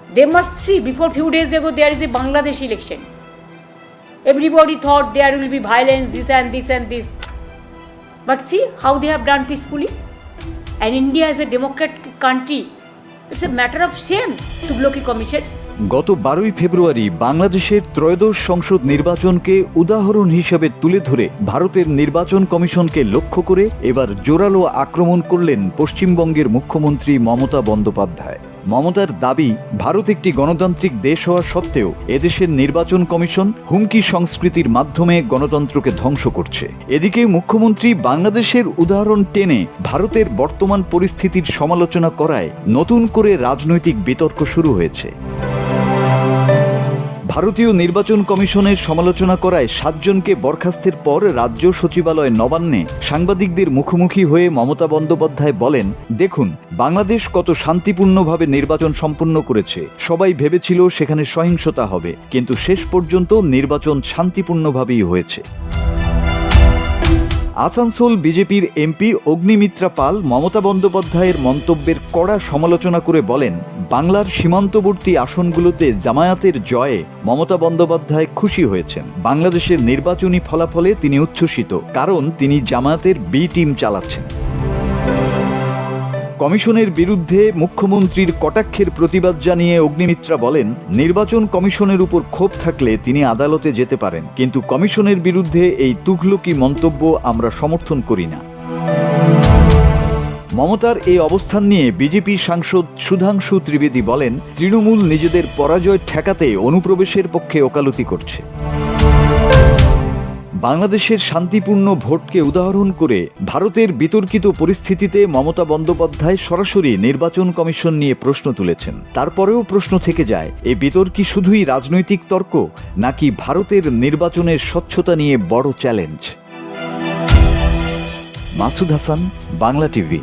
They must see, before few days ago there is a Bangladesh election. Everybody thought there will be violence, this and this and this. But see how they have done peacefully. And India is a democratic country. It's a matter of shame, Tughlaqi Commission. গত 12ই ফেব্রুয়ারি বাংলাদেশের ত্রয়োদশ সংসদ নির্বাচনকে উদাহরণ হিসেবে তুলে ধরে ভারতের নির্বাচন কমিশনকে লক্ষ্য করে এবার জোরালো আক্রমণ করলেন পশ্চিমবঙ্গের মুখ্যমন্ত্রী মমতা বন্দ্যোপাধ্যায়। মমতার দাবি, ভারত একটি গণতান্ত্রিক দেশ হওয়া সত্ত্বেও এদেশের নির্বাচন কমিশন হুমকি সংস্কৃতির মাধ্যমে গণতন্ত্রকে ধ্বংস করছে। এদিকে মুখ্যমন্ত্রী বাংলাদেশের উদাহরণ টেনে ভারতের বর্তমান পরিস্থিতির সমালোচনা করায় নতুন করে রাজনৈতিক বিতর্ক শুরু হয়েছে। ভারতীয় নির্বাচন কমিশনের সমালোচনা করায় 7 জনকে বরখাস্তের পর রাজ্য সচিবালয় নবান্নে সাংবাদিকদের মুখোমুখি হয়ে মমতা বন্দ্যোপাধ্যায় বলেন, দেখুন বাংলাদেশ কত শান্তিপূর্ণভাবে নির্বাচন সম্পন্ন করেছে। সবাই ভেবেছিল সেখানে সহিংসতা হবে, কিন্তু শেষ পর্যন্ত নির্বাচন শান্তিপূর্ণভাবেই হয়েছে। আসানসোল বিজেপির এমপি অগ্নিমিত্রা পাল মমতা বন্দ্যোপাধ্যায়ের মন্তব্যের কড়া সমালোচনা করে বলেন, বাংলার সীমান্তবর্তী আসনগুলোতে জামায়াতের জয়ে মমতা বন্দ্যোপাধ্যায় খুশি হয়েছেন। বাংলাদেশের নির্বাচনী ফলাফলে তিনি উচ্ছ্বসিত, কারণ তিনি জামায়াতের বি টিম চালাচ্ছেন। কমিশনের বিরুদ্ধে মুখ্যমন্ত্রীর কটাক্ষের প্রতিবাদ জানিয়ে অগ্নিমিত্রা বলেন, নির্বাচন কমিশনের উপর ক্ষোভ থাকলে তিনি আদালতে যেতে পারেন, কিন্তু কমিশনের বিরুদ্ধে এই তুঘলকি মন্তব্য আমরা সমর্থন করি না। মমতার এই অবস্থান নিয়ে বিজেপি সাংসদ সুধাংশু ত্রিবেদী বলেন, তৃণমূল নিজেদের পরাজয় ঠেকাতে অনুপ্রবেশের পক্ষে ওকালতি করছে। বাংলাদেশের শান্তিপূর্ণ ভোটকে উদাহরণ করে ভারতের বিতর্কিত পরিস্থিতিতে মমতা বন্দ্যোপাধ্যায় সরাসরি নির্বাচন কমিশন নিয়ে প্রশ্ন তুলেছেন। তারপরেও প্রশ্ন থেকে যায়, এই বিতর্ক কি শুধুই রাজনৈতিক তর্ক, নাকি ভারতের নির্বাচনের স্বচ্ছতা নিয়ে বড় চ্যালেঞ্জ? মাসুদ হাসান, বাংলা টিভি।